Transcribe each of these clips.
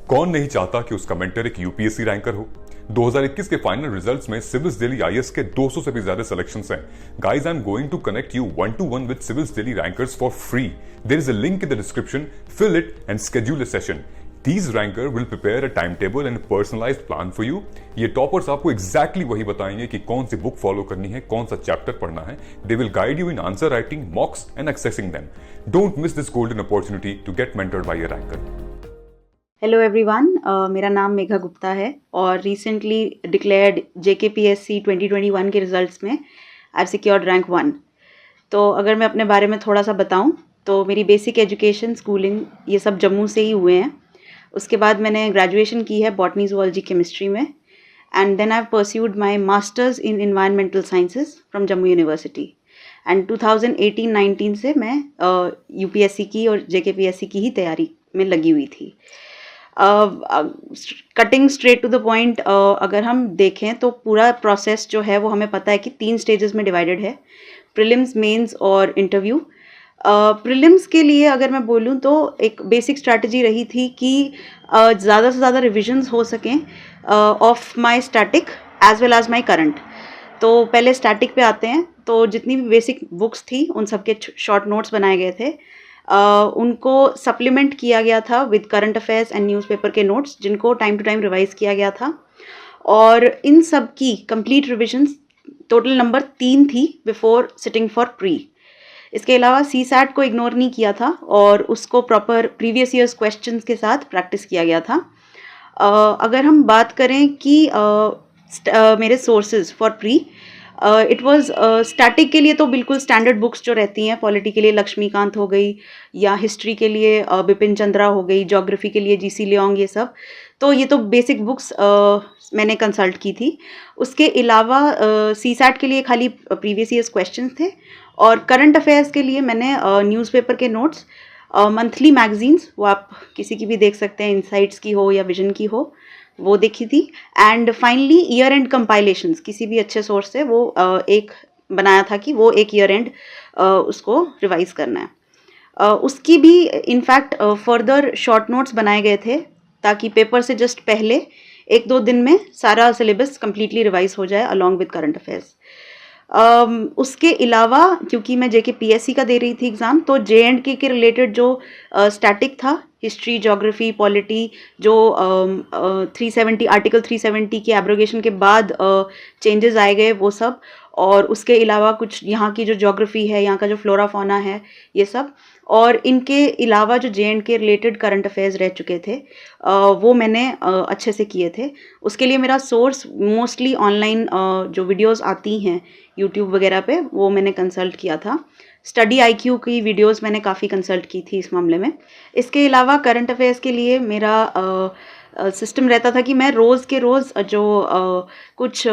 कौन नहीं चाहता कि उसका मेंटर एक यूपीएससी रैंकर हो। 2021 के फाइनल रिजल्ट्स में सिविल्स दिल्ली आईएएस के 200 से भी ज्यादा सिलेक्शंस हैं। Guys, I am going to connect you 1-to-1 with Civils Delhi rankers for free. There is a link in the description, fill it and schedule a session. These ranker will prepare a timetable and a personalized plan for you. ये toppers आपको exactly वही बताएंगे कि कौन सी book follow करनी है, कौन सा चैप्टर पढ़ना है. They will guide you in answer writing, mocks and accessing them. Don't miss this golden opportunity to get mentored by a ranker. Hello everyone, मेरा नाम मेघा गुप्ता है और रिसेंटली डिक्लेयर्ड JKPSC 2021 के रिजल्ट्स में आई हैव सिक्योर्ड रैंक 1। तो अगर मैं अपने बारे में थोड़ा सा बताऊं तो मेरी बेसिक एजुकेशन, स्कूलिंग ये सब जम्मू से ही हुए हैं। उसके बाद मैंने ग्रेजुएशन की है बॉटनी ज़ूलॉजी केमिस्ट्री में and then I have pursued my masters in environmental sciences from Jammu university. And 2018-19 से मैं UPSC की और JKPSC की ही तैयारी में लगी हुई थी। Cutting straight to the point, अगर हम देखें तो पूरा प्रोसेस जो है वो हमें पता है कि 3 स्टेजेस में डिवाइडेड है, प्रीलिम्स, मेंस और इंटरव्यू। प्रीलिम्स के लिए अगर मैं बोलूं तो एक बेसिक स्ट्रैटेजी रही थी कि ज़्यादा से ज़्यादा रिविजन्स हो सकें of my static as well as my current. तो पहले स्टैटिक पे आते हैं, तो जितनी भी बेसिक बुक्स थी उन सब के शॉर्ट नोट्स बनाए गए थे। उनको सप्लीमेंट किया गया था with current affairs and newspaper के नोट्स, जिनको टाइम टू टाइम रिवाइज किया गया था। और इन सब की कंप्लीट रिविजन्स टोटल नंबर 3 थी बिफोर सिटिंग फॉर प्री। इसके अलावा CSAT को इग्नोर नहीं किया था और उसको प्रॉपर प्रीवियस ईयर्स क्वेश्चंस के साथ प्रैक्टिस किया गया था। अगर हम बात करें कि मेरे sources for pre, it was static के लिए तो बिल्कुल स्टैंडर्ड बुक्स जो रहती हैं, पॉलिटी के लिए लक्ष्मीकांत हो गई, या हिस्ट्री के लिए बिपिन चंद्रा हो गई, ज्योग्राफी के लिए GC लियोंग, ये सब। तो ये तो बेसिक बुक्स मैंने कंसल्ट की थी। उसके अलावा CSAT के लिए खाली प्रीवियस ईयर्स क्वेश्चंस थे और करंट अफेयर्स के लिए मैंने न्यूज़पेपर के नोट्स, मंथली मैगजीन्स, वो आप किसी की भी देख सकते हैं, इनसाइट्स की हो या विजन की हो, वो देखी थी। And finally year and compilations, किसी भी अच्छे सोर्स से वो एक बनाया था कि वो एक ईयर एंड उसको रिवाइज करना है। उसकी भी इनफैक्ट फर्दर शॉर्ट नोट्स बनाए गए थे ताकि पेपर से जस्ट पहले 1-2 दिन में सारा सिलेबस कम्प्लीटली रिवाइज हो जाए अलॉन्ग विद करंट अफेयर्स। उसके अलावा क्योंकि मैं JKPSC का दे रही थी एग्ज़ाम, तो J&K के रिलेटेड जो स्टैटिक था, हिस्ट्री, ज्योग्राफी, पॉलिटी, जो 370 आर्टिकल 370 के एब्रोगेशन के बाद चेंजेस आए गए, वो सब, और उसके अलावा कुछ यहाँ की जो ज्योग्राफी है, यहाँ का जो फ्लोरा फौना है, ये सब, और इनके अलावा जो J&K रिलेटेड करंट अफेयर्स रह चुके थे वो मैंने अच्छे से किए थे। उसके लिए मेरा सोर्स मोस्टली ऑनलाइन जो वीडियोस आती हैं यूट्यूब वगैरह पे, वो मैंने कंसल्ट किया था। स्टडी IQ की वीडियोस मैंने काफ़ी कंसल्ट की थी इस मामले में। इसके अलावा करंट अफेयर्स के लिए मेरा सिस्टम रहता था कि मैं रोज़ के रोज़ जो कुछ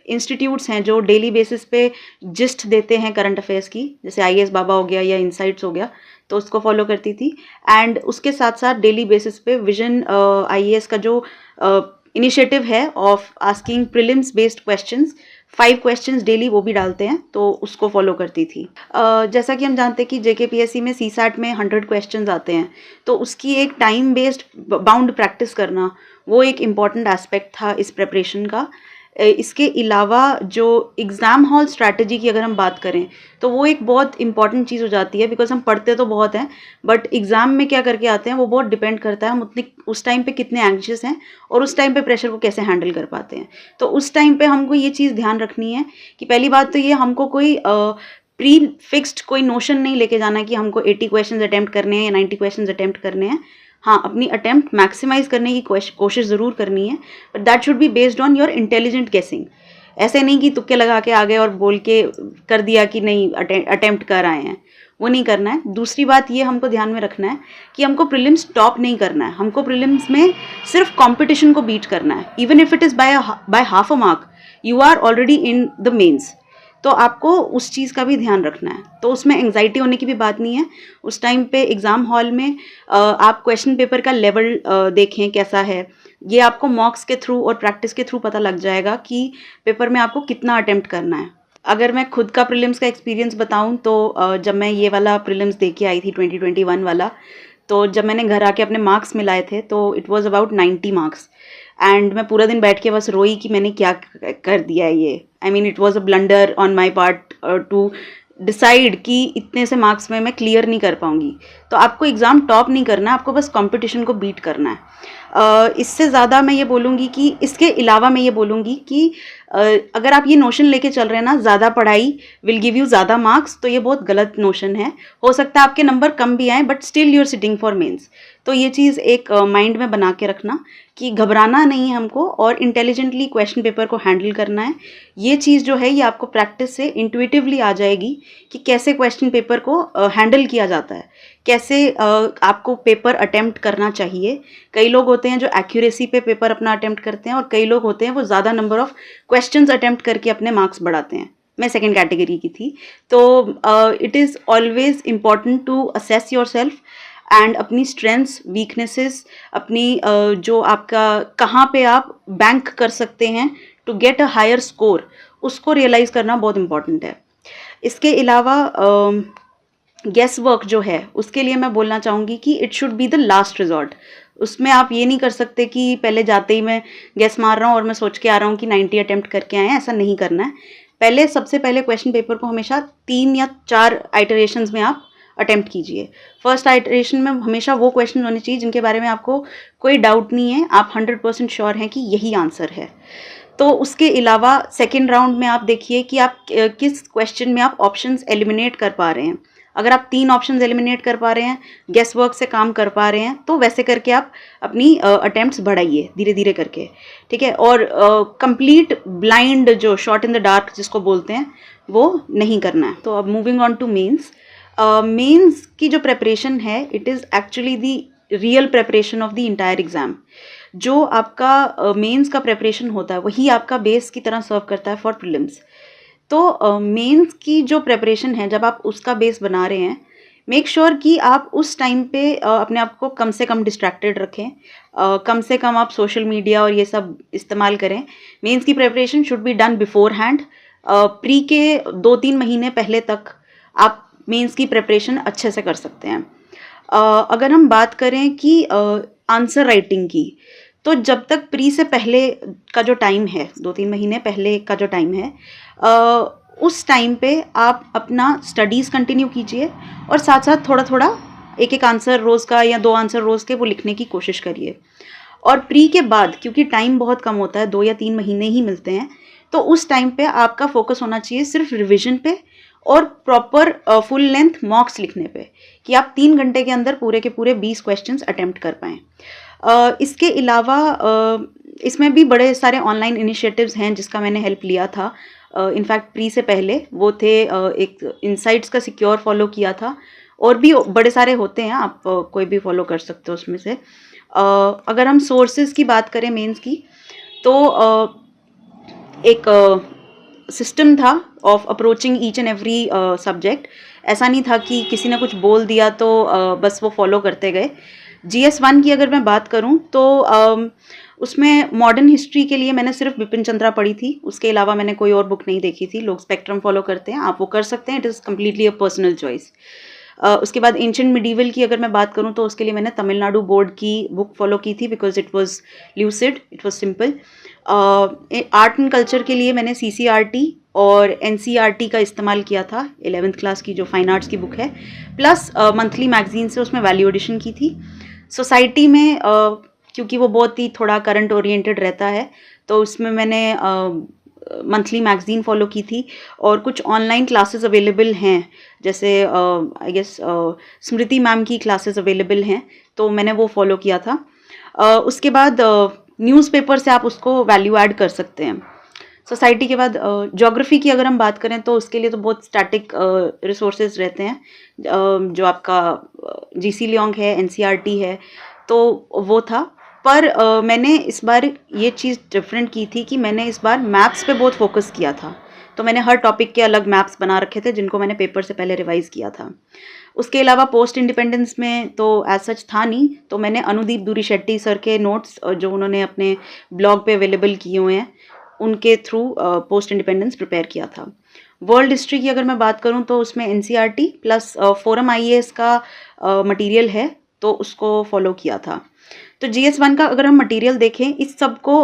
इंस्टीट्यूट्स हैं जो डेली बेसिस पे जिस्ट देते हैं करंट अफेयर्स की, जैसे IAS बाबा हो गया या इनसाइट्स हो गया, तो उसको फॉलो करती थी। एंड उसके साथ साथ डेली बेसिस पे विजन IAS का जो इनिशिएटिव है of asking prelims based questions, 5 questions daily, वो भी डालते हैं, तो उसको फॉलो करती थी। जैसा कि हम जानते हैं कि JKPSC में CSAT में 100 क्वेश्चंस आते हैं, तो उसकी एक टाइम बेस्ड बाउंड प्रैक्टिस करना, वो एक इम्पॉर्टेंट एस्पेक्ट था इस प्रिपरेशन का। इसके अलावा जो एग्ज़ाम हॉल स्ट्रैटेजी की अगर हम बात करें तो वो एक बहुत इंपॉर्टेंट चीज़ हो जाती है, बिकॉज हम पढ़ते तो बहुत हैं बट एग्ज़ाम में क्या करके आते हैं वो बहुत डिपेंड करता है हम उतने उस टाइम पे कितने एंग्शियस हैं और उस टाइम पे प्रेशर को कैसे हैंडल कर पाते हैं। तो उस टाइम पे हमको ये चीज़ ध्यान रखनी है कि पहली बात तो ये, हमको कोई प्री फिक्स्ड कोई नोशन नहीं लेके जाना कि हमको 80 क्वेश्चन अटैम्प्ट करने हैं या 90 क्वेश्चन अटैम्प्ट करने हैं। हाँ, अपनी अटैम्प्ट मैक्सिमाइज करने की कोशिश ज़रूर करनी है, but that should be based on your intelligent गेसिंग। ऐसे नहीं कि तुक्के लगा के आ गए और बोल के कर दिया कि नहीं अटैम्प्ट कर आए हैं, वो नहीं करना है। दूसरी बात ये हमको ध्यान में रखना है कि हमको प्रीलिम्स टॉप नहीं करना है, हमको प्रीलिम्स में सिर्फ कंपटीशन को बीट करना है। Even if it is by half a mark, you are already in the mains, तो आपको उस चीज़ का भी ध्यान रखना है। तो उसमें एंग्जाइटी होने की भी बात नहीं है। उस टाइम पे एग्ज़ाम हॉल में आप क्वेश्चन पेपर का लेवल देखें कैसा है, ये आपको मॉक्स के थ्रू और प्रैक्टिस के थ्रू पता लग जाएगा कि पेपर में आपको कितना अटेम्प्ट करना है। अगर मैं खुद का प्रीलिम्स का एक्सपीरियंस बताऊं तो जब मैं ये वाला प्रीलिम्स दे के आई थी 2021 वाला, तो जब मैंने घर आके अपने मार्क्स मिलाए थे तो it was about 90 marks and मैं पूरा दिन बैठ के बस रोई कि मैंने क्या कर दिया है ये. I mean it was a blunder on my part two decide कि इतने से मार्क्स में मैं क्लियर नहीं कर पाऊंगी. तो आपको एग्ज़ाम टॉप नहीं करना है, आपको बस कंपटीशन को बीट करना है. इससे ज़्यादा मैं ये बोलूँगी कि इसके अलावा मैं ये बोलूँगी कि अगर आप ये नोशन लेके चल रहे हैं ना ज़्यादा पढ़ाई विल गिव यू ज़्यादा मार्क्स, तो ये बहुत गलत नोशन है. हो सकता है आपके नंबर कम भी आएँ but still you are sitting for mains. तो ये चीज़ एक माइंड में बना के रखना कि घबराना नहीं है हमको और इंटेलिजेंटली क्वेश्चन पेपर को हैंडल करना है. ये चीज़ जो है ये आपको प्रैक्टिस से इंट्यूटिवली आ जाएगी कि कैसे क्वेश्चन पेपर को हैंडल किया जाता है, कैसे आपको पेपर अटेम्प्ट करना चाहिए. कई लोग होते हैं जो एक्यूरेसी पे पेपर अपना अटेम्प्ट करते हैं और कई लोग होते हैं वो ज़्यादा नंबर ऑफ क्वेश्चंस अटेम्प्ट करके अपने मार्क्स बढ़ाते हैं. मैं सेकेंड कैटेगरी की थी. तो it is always important to assess yourself and अपनी स्ट्रेंथ्स वीकनेसेस, अपनी जो आपका कहाँ पे आप बैंक कर सकते हैं to get a higher score, उसको रियलाइज़ करना बहुत इम्पॉर्टेंट है. इसके अलावा गेस वर्क जो है उसके लिए मैं बोलना चाहूँगी कि it should be the last resort. उसमें आप ये नहीं कर सकते कि पहले जाते ही मैं गेस मार रहा हूँ और मैं सोच के आ रहा हूँ कि 90 अटेम्प्ट करके आए हैं. ऐसा नहीं करना है. सबसे पहले क्वेश्चन पेपर को हमेशा 3 या 4 आइटरेशंस में आप अटेम्प्ट कीजिए. फर्स्ट आइटरेशन में हमेशा वो क्वेश्चन होने चाहिए जिनके बारे में आपको कोई डाउट नहीं है, आप 100% श्योर हैं कि यही आंसर है. तो उसके अलावा सेकेंड राउंड में आप देखिए कि आप किस क्वेश्चन में आप ऑप्शंस एलिमिनेट कर पा रहे हैं. अगर आप 3 ऑप्शंस एलिमिनेट कर पा रहे हैं, गेस वर्क से काम कर पा रहे हैं, तो वैसे करके आप अपनी अटेम्प्ट्स बढ़ाइए धीरे धीरे करके. ठीक है. और कंप्लीट ब्लाइंड जो शॉट इन द डार्क जिसको बोलते हैं वो नहीं करना है. तो अब moving on to mains. Mains की जो प्रेपरेशन है it is actually the real preparation of the entire exam. जो आपका मेंस का प्रेपरेशन होता है वही आपका बेस की तरह सर्व करता है फॉर प्रीलिम्स. तो मेंस की जो प्रेपरेशन है जब आप उसका बेस बना रहे हैं, मेक श्योर कि आप उस टाइम पे अपने आप को कम से कम डिस्ट्रैक्टेड रखें. कम से कम आप सोशल मीडिया और ये सब इस्तेमाल करें. मेंस की preparation should be done before hand. Pre के 2-3 महीने पहले तक आप मेंस की प्रेपरेशन अच्छे से कर सकते हैं. अगर हम बात करें कि आंसर राइटिंग की, तो जब तक प्री से पहले का जो टाइम है, 2-3 महीने पहले का जो टाइम है, उस टाइम पे आप अपना स्टडीज़ कंटिन्यू कीजिए और साथ साथ थोड़ा थोड़ा एक आंसर रोज़ का या 2 आंसर रोज़ के वो लिखने की कोशिश करिए. और प्री के बाद क्योंकि टाइम बहुत कम होता है, 2 या 3 महीने ही मिलते हैं, तो उस टाइम पे आपका फोकस होना चाहिए सिर्फ रिविजन पे और प्रॉपर फुल लेंथ मॉक्स लिखने पे कि आप 3 घंटे के अंदर पूरे के पूरे 20 क्वेश्चंस अटेम्प्ट कर पाएँ. इसके अलावा इसमें भी बड़े सारे ऑनलाइन इनिशिएटिव्स हैं जिसका मैंने हेल्प लिया था. इनफैक्ट प्री से पहले वो थे, एक इनसाइट्स का सिक्योर फॉलो किया था और भी बड़े सारे होते हैं, आप कोई भी फॉलो कर सकते हो उसमें से. अगर हम सोर्सेज की बात करें मेंस की, तो एक सिस्टम था of approaching each and every subject. ऐसा नहीं था कि किसी ने कुछ बोल दिया तो बस वो फॉलो करते गए. GS1 की अगर मैं बात करूं तो उसमें मॉडर्न हिस्ट्री के लिए मैंने सिर्फ बिपिन चंद्रा पढ़ी थी. उसके अलावा मैंने कोई और बुक नहीं देखी थी. लोग स्पेक्ट्रम फॉलो करते हैं, आप वो कर सकते हैं. It is completely a personal choice. उसके बाद एंशिएंट मिडीवल की अगर मैं बात करूं तो उसके लिए मैंने तमिलनाडु बोर्ड की बुक फॉलो की थी because it was lucid, it was simple. Art and culture के लिए मैंने CCRT और NCERT का इस्तेमाल किया था, 11th क्लास की जो फाइन आर्ट्स की बुक है, प्लस मंथली मैगजीन से उसमें वैल्यू एडिशन की थी. सोसाइटी में क्योंकि वो बहुत ही थोड़ा करंट ओरिएंटेड रहता है तो उसमें मैंने मंथली मैगजीन फॉलो की थी. और कुछ ऑनलाइन क्लासेस अवेलेबल हैं, जैसे आई गेस स्मृति मैम की क्लासेस अवेलेबल हैं, तो मैंने वो फॉलो किया था. उसके बाद न्यूज़पेपर से आप उसको वैल्यू ऐड कर सकते हैं. सोसाइटी के बाद ज्योग्राफी की अगर हम बात करें तो उसके लिए तो बहुत स्टैटिक रिसोर्सेज रहते हैं. जो आपका GC लियोंग है, NCERT है, तो वो था. पर मैंने इस बार ये चीज़ डिफरेंट की थी कि मैंने इस बार मैप्स पे बहुत फोकस किया था. तो मैंने हर टॉपिक के अलग मैप्स बना रखे थे जिनको मैंने पेपर से पहले रिवाइज़ किया था. उसके अलावा पोस्ट इंडिपेंडेंस में तो एज सच था नहीं, तो मैंने अनुदीप दूरी शेट्टी सर के नोट्स जो उन्होंने अपने ब्लॉग पे अवेलेबल किए हुए हैं उनके थ्रू पोस्ट इंडिपेंडेंस प्रिपेयर किया था. वर्ल्ड हिस्ट्री की अगर मैं बात करूं तो उसमें NCERT प्लस फोरम IAS का मटेरियल है तो उसको फॉलो किया था। तो GS1 का अगर हम मटेरियल देखें, इस सब को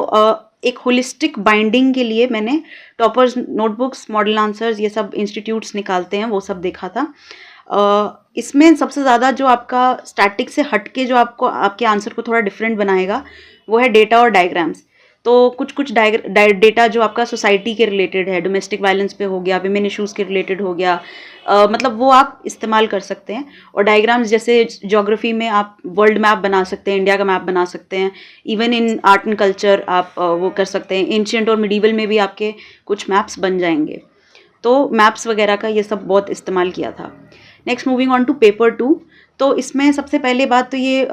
एक होलिस्टिक बाइंडिंग के लिए मैंने टॉपर्स नोटबुक्स, मॉडल आंसर्स, ये सब इंस्टीट्यूट्स निकालते हैं, वो सब देखा था। इसमें सबसे ज़्यादा जो आपका स्टैटिक से हट के जो आपको आपके आंसर को थोड़ा डिफरेंट बनाएगा वो है डेटा और डायग्राम्स। तो कुछ डेटा जो आपका सोसाइटी के रिलेटेड है, डोमेस्टिक वायलेंस पे हो गया, विमेन इश्यूज़ के रिलेटेड हो गया, मतलब वो आप इस्तेमाल कर सकते हैं। और डायग्राम्स जैसे ज्योग्राफी में आप वर्ल्ड मैप बना सकते हैं, इंडिया का मैप बना सकते हैं। Even in art and culture आप वो कर सकते हैं। एंशिएंट और मिडीवल में भी आपके कुछ मैप्स बन जाएंगे। तो मैप्स वगैरह का ये सब बहुत इस्तेमाल किया था। Next moving on to paper 2। तो इसमें सबसे पहले बात तो ये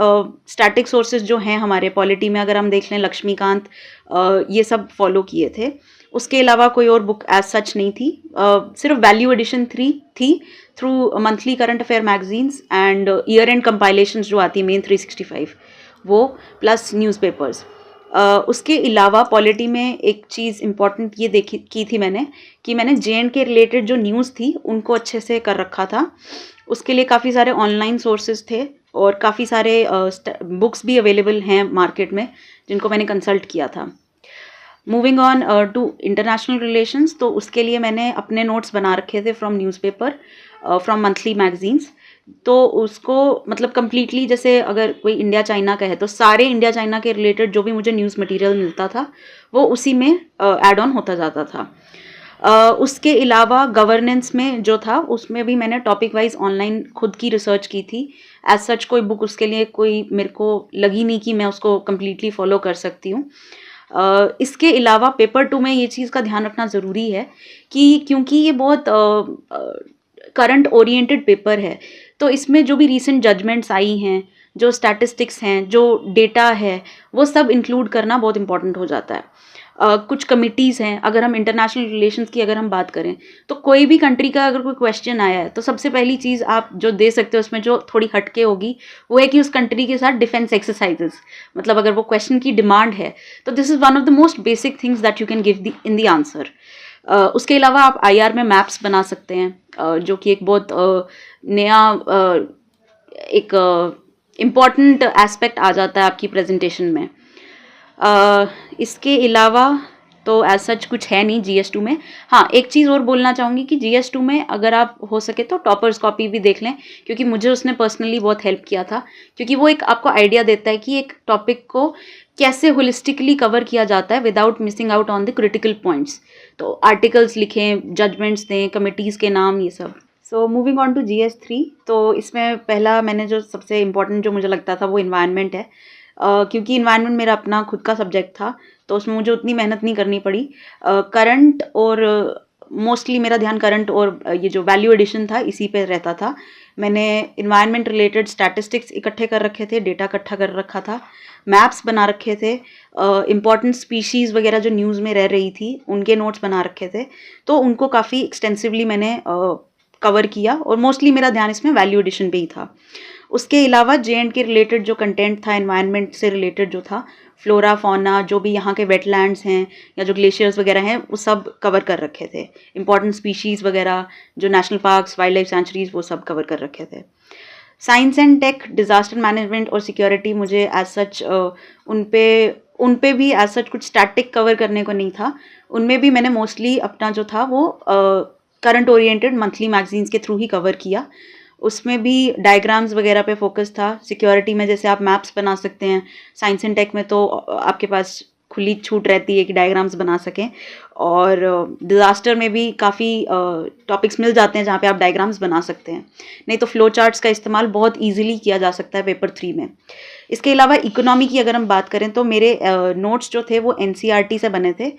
स्टैटिक सोर्सेज जो हैं हमारे पॉलिटी में, अगर हम देख लें लक्ष्मीकांत, ये सब फॉलो किए थे। उसके अलावा कोई और बुक एज सच नहीं थी। सिर्फ वैल्यू एडिशन 3 थी through monthly current affair magazines and year and compilations जो आती है मेन 365, वो प्लस न्यूज़पेपर्स। उसके अलावा पॉलिटी में एक चीज़ इम्पॉर्टेंट ये देखी की थी मैंने कि मैंने JN के रिलेटेड जो न्यूज़ थी उनको अच्छे से कर रखा था। उसके लिए काफ़ी सारे ऑनलाइन सोर्सेज थे और काफ़ी सारे बुक्स भी अवेलेबल हैं मार्केट में जिनको मैंने कंसल्ट किया था। Moving on to international relations, तो उसके लिए मैंने अपने नोट्स बना रखे थे from newspaper, from monthly magazines. तो उसको मतलब कम्प्लीटली, जैसे अगर कोई इंडिया चाइना का है तो सारे इंडिया चाइना के रिलेटेड जो भी मुझे न्यूज़ मटेरियल मिलता था वो उसी में ऐड ऑन होता जाता था। उसके अलावा गवर्नेंस में जो था उसमें भी मैंने टॉपिक वाइज ऑनलाइन खुद की रिसर्च की थी। एज सच कोई बुक उसके लिए कोई मेरे को लगी नहीं कि मैं उसको कम्प्लीटली फॉलो कर सकती हूँ। इसके अलावा पेपर 2 में ये चीज़ का ध्यान रखना ज़रूरी है कि क्योंकि ये बहुत करंट ओरिएंटेड पेपर है, तो इसमें जो भी रीसेंट जजमेंट्स आई हैं, जो स्टैटिस्टिक्स हैं, जो डेटा है, वो सब इंक्लूड करना बहुत इंपॉर्टेंट हो जाता है। कुछ कमिटीज़ हैं, अगर हम इंटरनेशनल रिलेशंस की अगर हम बात करें तो कोई भी कंट्री का अगर कोई क्वेश्चन आया है तो सबसे पहली चीज़ आप जो दे सकते हो उसमें जो थोड़ी हटके होगी वो है कि उस कंट्री के साथ डिफेंस एक्सरसाइजेस, मतलब अगर वो क्वेश्चन की डिमांड है तो this is one of the most basic things that you can give in the answer. उसके अलावा आप IR में मैप्स बना सकते हैं, जो कि एक बहुत नया एक इम्पॉर्टेंट एस्पेक्ट आ जाता है आपकी प्रेजेंटेशन में। इसके अलावा तो एज सच कुछ है नहीं GS2 में। हाँ, एक चीज़ और बोलना चाहूँगी कि GS2 में अगर आप हो सके तो टॉपर्स कॉपी भी देख लें, क्योंकि मुझे उसने पर्सनली बहुत हेल्प किया था, क्योंकि वो एक आपको आइडिया देता है कि एक टॉपिक को कैसे होलिस्टिकली कवर किया जाता है without missing out on the critical points. तो आर्टिकल्स लिखें, जजमेंट्स दें, कमिटीज़ के नाम, ये सब। So moving on to GS3, तो इसमें पहला मैंने जो सबसे इम्पोर्टेंट जो मुझे लगता था वो इन्वायरमेंट है। क्योंकि इन्वायरमेंट मेरा अपना खुद का सब्जेक्ट था तो उसमें मुझे उतनी मेहनत नहीं करनी पड़ी। करंट और मोस्टली मेरा ध्यान करंट और ये जो वैल्यू एडिशन था इसी पे रहता था। मैंने इन्वायरमेंट रिलेटेड स्टैटिस्टिक्स इकट्ठे कर रखे थे, डेटा इकट्ठा कर रखा था, मैप्स बना रखे थे, इम्पॉर्टेंट स्पीशीज़ वगैरह जो न्यूज़ में रह रही थी उनके नोट्स बना रखे थे। तो उनको काफ़ी एक्सटेंसिवली मैंने कवर किया और मोस्टली मेरा ध्यान इसमें वैल्यू एडिशन पे ही था। उसके अलावा JN के रिलेटेड जो कंटेंट था, एनवायरनमेंट से रिलेटेड जो था, फ्लोरा फौना, जो भी यहाँ के वेटलैंड्स हैं या जो ग्लेशियर्स वगैरह हैं वो सब कवर कर रखे थे। इंपॉर्टेंट स्पीशीज़ वगैरह जो national parks, wildlife sanctuaries, वो सब कवर कर रखे थे। Science and tech, disaster management और सिक्योरिटी मुझे एज सच उन पे भी एज सच कुछ स्टैटिक कवर करने को नहीं था। उनमें भी मैंने मोस्टली अपना जो था वो करंट ओरिएंटेड मंथली मैगजीन्स के थ्रू ही कवर किया। उसमें भी डायग्राम्स वगैरह पे फोकस था। सिक्योरिटी में जैसे आप मैप्स बना सकते हैं, साइंस एंड टेक में तो आपके पास खुली छूट रहती है कि डायग्राम्स बना सकें, और डिज़ास्टर में भी काफ़ी टॉपिक्स मिल जाते हैं जहाँ पे आप डायग्राम्स बना सकते हैं। नहीं तो फ्लो चार्ट्स का इस्तेमाल बहुत इजीली किया जा सकता है पेपर 3 में। इसके अलावा इकोनॉमी की अगर हम बात करें तो मेरे नोट्स जो थे वो NCERT से बने थे।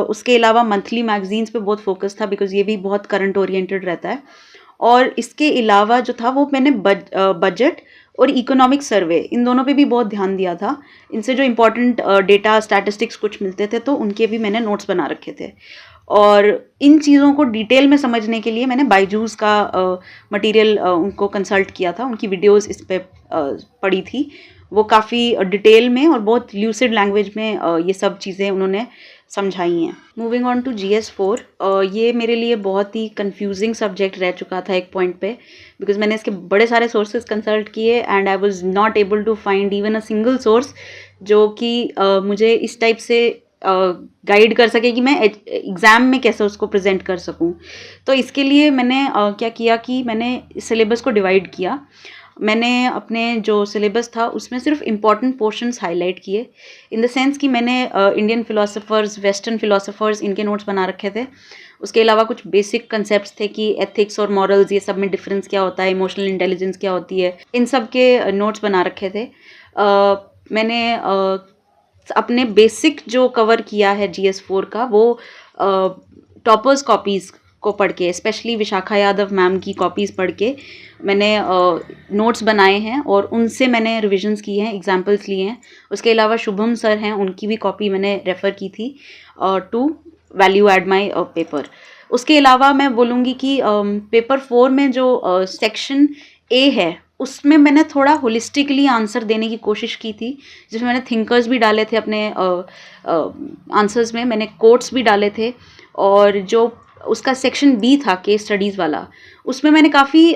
उसके अलावा मंथली मैगजीन्स पे बहुत फोकस था बिकॉज ये भी बहुत करंट ओरिएंटेड रहता है। और इसके अलावा जो था वो मैंने बजट और इकोनॉमिक सर्वे, इन दोनों पे भी बहुत ध्यान दिया था। इनसे जो इम्पोर्टेंट डेटा स्टैटिस्टिक्स कुछ मिलते थे तो उनके भी मैंने नोट्स बना रखे थे। और इन चीज़ों को डिटेल में समझने के लिए मैंने बायजूस का मटेरियल उनको कंसल्ट किया था, उनकी वीडियोस इस पे पढ़ी थी। वो काफ़ी डिटेल में और बहुत ल्यूसिड लैंग्वेज में ये सब चीज़ें उन्होंने समझाई हैं। मूविंग ऑन टू GS4, ये मेरे लिए बहुत ही कंफ्यूजिंग सब्जेक्ट रह चुका था एक पॉइंट पे, बिकॉज मैंने इसके बड़े सारे सोर्सेज कंसल्ट किए and I was not able to find even a single source जो कि मुझे इस टाइप से गाइड कर सके कि मैं एग्ज़ाम में कैसे उसको प्रेजेंट कर सकूं। तो इसके लिए मैंने क्या किया कि मैंने सिलेबस को डिवाइड किया। मैंने अपने जो सिलेबस था उसमें सिर्फ इम्पॉर्टेंट पोर्शंस हाईलाइट किए, इन द सेंस कि मैंने इंडियन फिलोसोफर्स, वेस्टर्न फिलोसोफर्स, इनके नोट्स बना रखे थे। उसके अलावा कुछ बेसिक कंसेप्ट्स थे कि एथिक्स और मॉरल्स, ये सब में डिफरेंस क्या होता है, इमोशनल इंटेलिजेंस क्या होती है, इन सब के नोट्स बना रखे थे। मैंने अपने बेसिक जो कवर किया है GS4 का, वो टॉपर्स कॉपीज़ को पढ़ के, स्पेशली विशाखा यादव मैम की कॉपीज़ पढ़ के मैंने नोट्स बनाए हैं और उनसे मैंने रिविजन्स किए हैं, एग्जाम्पल्स लिए हैं। उसके अलावा शुभम सर हैं, उनकी भी कॉपी मैंने रेफ़र की थी to value add my paper. उसके अलावा मैं बोलूँगी कि पेपर 4 में जो सेक्शन A है उसमें मैंने थोड़ा होलिस्टिकली आंसर देने की कोशिश की थी, जिसमें मैंने थिंकर्स भी डाले थे अपने आंसर्स में, मैंने कोट्स भी डाले थे। और जो उसका सेक्शन B था केस स्टडीज़ वाला, उसमें मैंने काफ़ी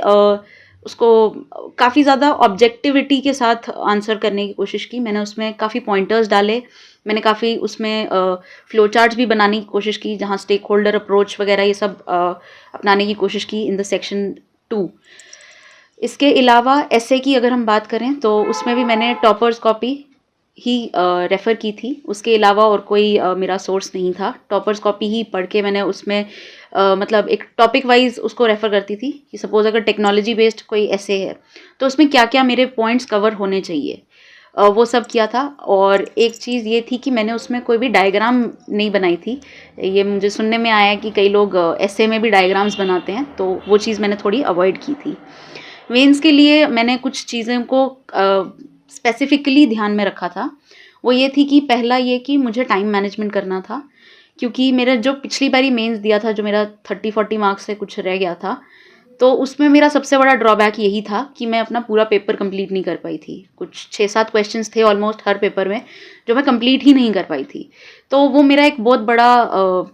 ज़्यादा ऑब्जेक्टिविटी के साथ आंसर करने की कोशिश की। मैंने उसमें काफ़ी पॉइंटर्स डाले, मैंने काफ़ी उसमें फ्लो चार्ट्स भी बनाने की कोशिश की, जहाँ स्टेक होल्डर अप्रोच वगैरह ये सब अपनाने की कोशिश की इन द सेक्शन 2। इसके अलावा ऐसे की अगर हम बात करें तो उसमें भी मैंने टॉपर्स कॉपी ही रेफ़र की थी। उसके अलावा और कोई मेरा सोर्स नहीं था। टॉपर्स कॉपी ही पढ़ के मैंने उसमें मतलब एक टॉपिक वाइज उसको रेफ़र करती थी कि सपोज़ अगर टेक्नोलॉजी बेस्ड कोई ऐसे है तो उसमें क्या क्या मेरे पॉइंट्स कवर होने चाहिए, वो सब किया था। और एक चीज़ ये थी कि मैंने उसमें कोई भी डायग्राम नहीं बनाई थी। ये मुझे सुनने में आया कि कई लोग ऐसे में भी डायग्राम्स बनाते हैं, तो वो चीज़ मैंने थोड़ी अवॉइड की थी। मेंस के लिए मैंने कुछ चीज़ों को स्पेसिफिकली ध्यान में रखा था। वो ये थी कि पहला ये कि मुझे टाइम मैनेजमेंट करना था, क्योंकि मेरा जो पिछली बारी मेंस दिया था, जो मेरा 30-40 मार्क्स से कुछ रह गया था, तो उसमें मेरा सबसे बड़ा ड्रॉबैक यही था कि मैं अपना पूरा पेपर कंप्लीट नहीं कर पाई थी। कुछ 6-7 क्वेश्चंस थे ऑलमोस्ट हर पेपर में जो मैं कंप्लीट ही नहीं कर पाई थी। तो वो मेरा एक बहुत बड़ा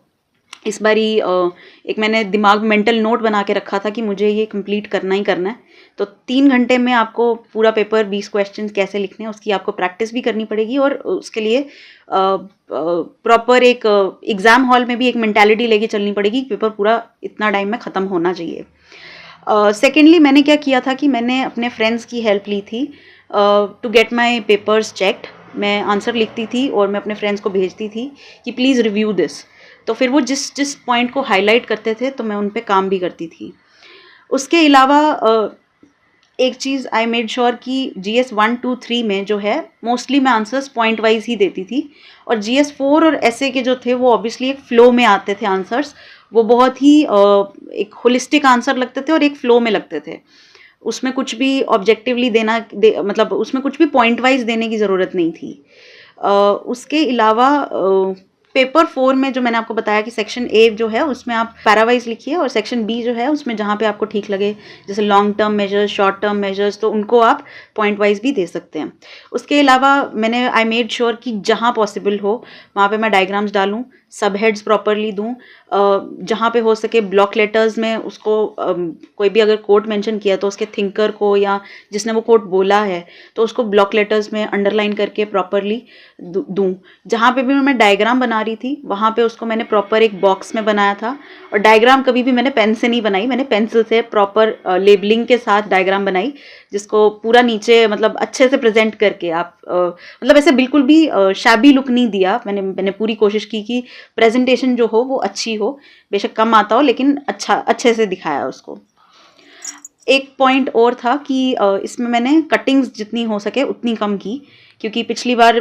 इस बारी एक मैंने दिमाग में मेंटल नोट बना के रखा था कि मुझे ये कंप्लीट करना ही करना है। तो 3 घंटे में आपको पूरा पेपर 20 क्वेश्चंस कैसे लिखने हैं उसकी आपको प्रैक्टिस भी करनी पड़ेगी, और उसके लिए प्रॉपर एक एग्ज़ाम हॉल में भी एक मेंटालिटी लेके चलनी पड़ेगी, पेपर पूरा इतना टाइम में ख़त्म होना चाहिए। सेकेंडली मैंने क्या किया था कि मैंने अपने फ्रेंड्स की हेल्प ली थी to get my papers checked. मैं आंसर लिखती थी और मैं अपने फ्रेंड्स को भेजती थी कि प्लीज़ रिव्यू दिस। तो फिर वो जिस पॉइंट को हाईलाइट करते थे तो मैं उन पे काम भी करती थी। उसके अलावा एक चीज़ आई मेड श्योर कि GS 1, 2, 3 में जो है मोस्टली मैं आंसर्स पॉइंट वाइज ही देती थी, और GS 4 और ऐसे के जो थे वो ऑब्वियसली एक फ़्लो में आते थे आंसर्स। वो बहुत ही एक होलिस्टिक आंसर लगते थे और एक फ़्लो में लगते थे। उसमें कुछ भी ऑब्जेक्टिवली मतलब उसमें कुछ भी पॉइंट वाइज देने की ज़रूरत नहीं थी। उसके अलावा पेपर 4 में जो मैंने आपको बताया कि सेक्शन A जो है उसमें आप पैरावाइज लिखिए, और सेक्शन B जो है उसमें जहाँ पे आपको ठीक लगे, जैसे long term measures, short term measures, तो उनको आप पॉइंट वाइज भी दे सकते हैं। उसके अलावा मैंने आई मेड श्योर कि जहाँ पॉसिबल हो वहाँ पे मैं डायग्राम्स डालूँ, सब हेड्स प्रॉपरली दूँ, जहाँ पे हो सके ब्लॉक लेटर्स में उसको कोई भी अगर कोट मेंशन किया तो उसके थिंकर को या जिसने वो कोट बोला है तो उसको ब्लॉक लेटर्स में अंडरलाइन करके प्रॉपरली दूँ। जहाँ पे भी मैं डायग्राम बना रही थी वहाँ पे उसको मैंने प्रॉपर एक बॉक्स में बनाया था, और डायग्राम कभी भी मैंने पेन से नहीं बनाई, मैंने पेंसिल से प्रॉपर लेबलिंग के साथ डायग्राम बनाई, जिसको पूरा नीचे मतलब अच्छे से प्रेजेंट करके आप मतलब ऐसे बिल्कुल भी शैबी लुक नहीं दिया। मैंने पूरी कोशिश की कि प्रेजेंटेशन जो हो वो अच्छी हो, बेशक कम आता हो लेकिन अच्छे से दिखाया उसको। एक पॉइंट और था कि इसमें मैंने कटिंग्स जितनी हो सके उतनी कम की, क्योंकि पिछली बार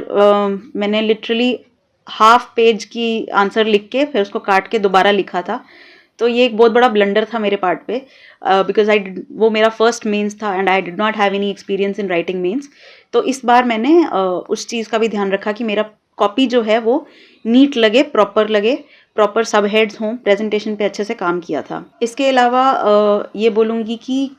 मैंने लिटरली हाफ पेज की आंसर लिख के फिर उसको काट के दोबारा लिखा था। तो ये एक बहुत बड़ा ब्लंडर था मेरे पार्ट पे, बिकॉज वो मेरा फर्स्ट मेंस था and I did not have any experience in writing mains. तो इस बार मैंने उस चीज़ का भी ध्यान रखा कि मेरा कॉपी जो है वो नीट लगे, प्रॉपर सब हेड्स हों, प्रेजेंटेशन पे अच्छे से काम किया था। इसके अलावा ये बोलूँगी कि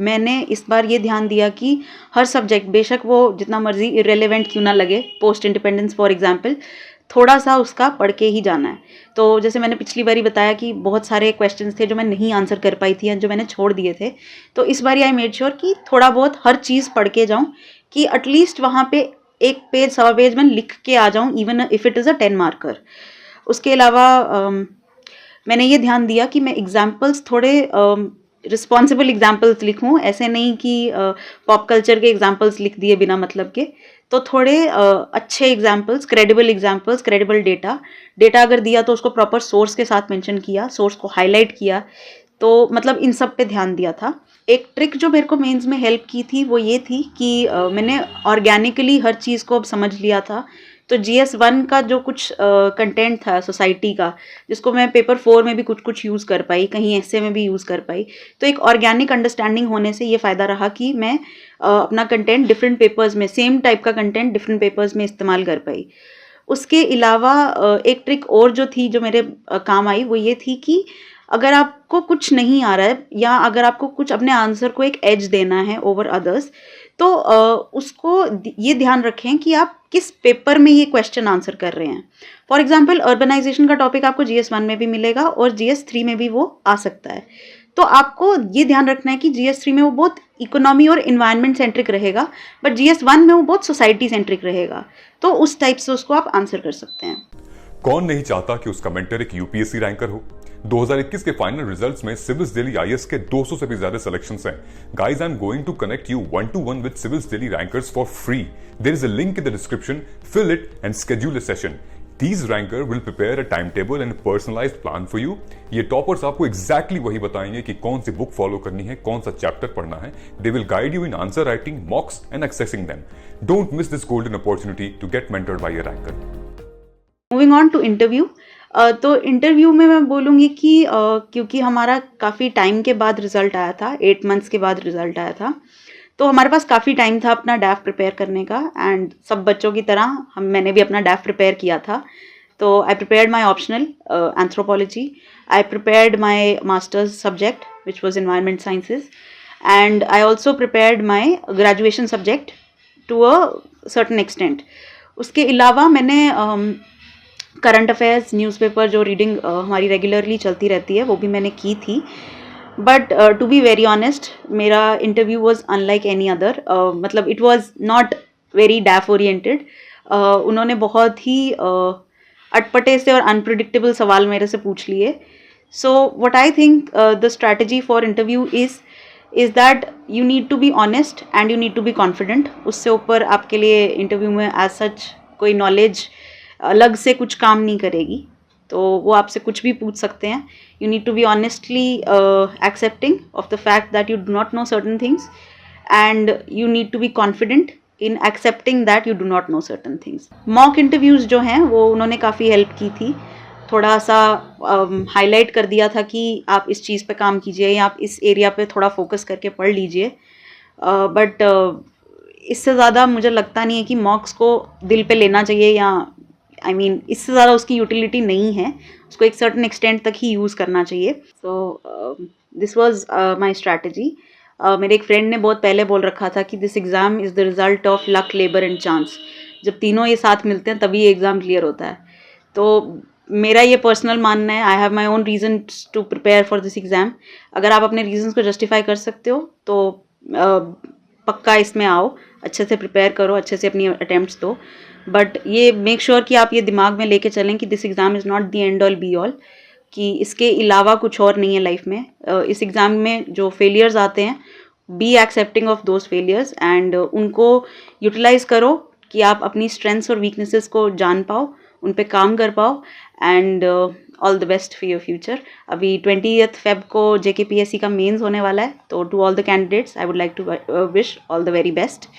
मैंने इस बार ये ध्यान दिया कि हर सब्जेक्ट, बेशक वो जितना मर्जी इरेलीवेंट क्यों ना लगे, पोस्ट इंडिपेंडेंस फॉर एग्जांपल, थोड़ा सा उसका पढ़ के ही जाना है। तो जैसे मैंने पिछली बारी बताया कि बहुत सारे क्वेश्चंस थे जो मैं नहीं आंसर कर पाई थी या जो मैंने छोड़ दिए थे, तो इस बारी आई मेड श्योर कि थोड़ा बहुत हर चीज़ पढ़ के जाऊँ, कि एटलीस्ट वहाँ पे 1 पेज सवा पेज में लिख के आ जाऊँ, even if it is a 10 marker. उसके अलावा मैंने ये ध्यान दिया कि मैं एग्जाम्पल्स थोड़े रिस्पॉन्सिबल एग्जाम्पल्स लिखूं, ऐसे नहीं कि पॉप कल्चर के एग्जाम्पल्स लिख दिए बिना मतलब के। तो थोड़े अच्छे एग्जाम्पल्स, क्रेडिबल डेटा अगर दिया तो उसको प्रॉपर सोर्स के साथ मेंशन किया, सोर्स को हाईलाइट किया, तो मतलब इन सब पे ध्यान दिया था। एक ट्रिक जो मेरे को मेंस में हेल्प की थी वो ये थी कि मैंने ऑर्गेनिकली हर चीज़ को अब समझ लिया था। तो GS1 का जो कुछ कंटेंट था सोसाइटी का, जिसको मैं पेपर 4 में भी कुछ यूज़ कर पाई, कहीं ऐसे में भी यूज़ कर पाई, तो एक ऑर्गेनिक अंडरस्टैंडिंग होने से ये फ़ायदा रहा कि मैं अपना कंटेंट डिफरेंट पेपर्स में, सेम टाइप का कंटेंट डिफरेंट पेपर्स में इस्तेमाल कर पाई। उसके अलावा एक ट्रिक और जो थी जो मेरे काम आई वो ये थी कि अगर आपको कुछ नहीं आ रहा है या अगर आपको कुछ अपने आंसर को एक एज देना है ओवर अदर्स, तो उसको ये ध्यान रखें कि आप किस पेपर में ये क्वेश्चन आंसर कर रहे हैं। फॉर एग्जांपल अर्बनाइजेशन का टॉपिक आपको GS1 में भी मिलेगा और GS3 में भी वो आ सकता है। तो आपको ये ध्यान रखना है कि GS3 में वो बहुत इकोनॉमी और इन्वायरमेंट सेंट्रिक रहेगा, बट GS1 में वो बहुत सोसाइटी सेंट्रिक रहेगा। तो उस टाइप से उसको आप आंसर कर सकते हैं। कौन नहीं चाहता कि उसका मेंटर एक यूपीएससी रैंकर हो। 2021 के फाइनल रिजल्ट्स में सिविल्स दिल्ली आईएएस के 200 से भी ज्यादा सिलेक्शंस हैं। Guys, I am going to connect you 1-to-1 with Civils Delhi rankers for free. There is a link in the description, fill it and schedule a session. These ranker will prepare a timetable and personalized plan for you. ये toppers आपको exactly वही बताएंगे कि कौन सी book follow करनी है, कौन सा चैप्टर पढ़ना है। They will guide you in answer writing, mocks and accessing them. Don't miss this golden opportunity to get mentored by a ranker. Moving on to interview, तो इंटरव्यू में मैं बोलूँगी कि क्योंकि हमारा काफ़ी टाइम के बाद रिजल्ट आया था, 8 मंथ्स के बाद रिजल्ट आया था, तो हमारे पास काफ़ी टाइम था अपना डैफ प्रिपेयर करने का। एंड सब बच्चों की तरह मैंने भी अपना डैफ प्रिपेयर किया था। तो I prepared my optional anthropology, I prepared my master's subject which was environment sciences, and I also prepared my graduation subject to a certain extent. उसके अलावा मैंने करंट अफेयर्स, न्यूज़पेपर जो रीडिंग हमारी रेगुलरली चलती रहती है वो भी मैंने की थी। But to be very honest, मेरा interview was unlike any other. मतलब it was not very DAF oriented. उन्होंने बहुत ही अटपटे से और अनप्रिडिक्टेबल सवाल मेरे से पूछ लिए। So what I think the strategy for interview is that you need to be honest and you need to be confident. उससे ऊपर आपके लिए इंटरव्यू में एज सच कोई नॉलेज अलग से कुछ काम नहीं करेगी। तो वो आपसे कुछ भी पूछ सकते हैं। You need to be honestly accepting of the fact that you do not know certain things, and you need to be confident in accepting that you do not know certain things. Mock interviews जो हैं वो उन्होंने काफ़ी help की थी। थोड़ा सा highlight कर दिया था कि आप इस चीज़ पे काम कीजिए या आप इस एरिया पे थोड़ा फोकस करके पढ़ लीजिए। बट इससे ज़्यादा मुझे लगता नहीं है कि मॉक्स को दिल पे लेना चाहिए, या इससे ज़्यादा उसकी यूटिलिटी नहीं है। उसको एक सर्टन एक्सटेंट तक ही यूज़ करना चाहिए। So this was my strategy. मेरे एक फ्रेंड ने बहुत पहले बोल रखा था कि this exam is the result of luck, labour and chance. जब तीनों ये साथ मिलते हैं तभी ये एग्ज़ाम क्लियर होता है। तो मेरा ये पर्सनल मानना है, I have my own reasons to prepare for this exam. अगर आप अपने रीजन्स को जस्टिफाई कर सकते हो तो पक्का इसमें आओ, अच्छे से प्रिपेयर करो, अच्छे से अपनी अटैम्प्ट्स दो। बट ये मेक श्योर कि आप ये दिमाग में लेके चलें कि this exam is not the end all be all, कि इसके अलावा कुछ और नहीं है लाइफ में। इस एग्ज़ाम में जो फेलियर्स आते हैं, be accepting of those failures and उनको यूटिलाइज़ करो कि आप अपनी स्ट्रेंथ्स और वीकनेसेस को जान पाओ, उन पे काम कर पाओ। And all the best for your future. अभी 20th Feb को JKPSC का मेंस होने वाला है, तो to all the candidates I would like to wish all the very best.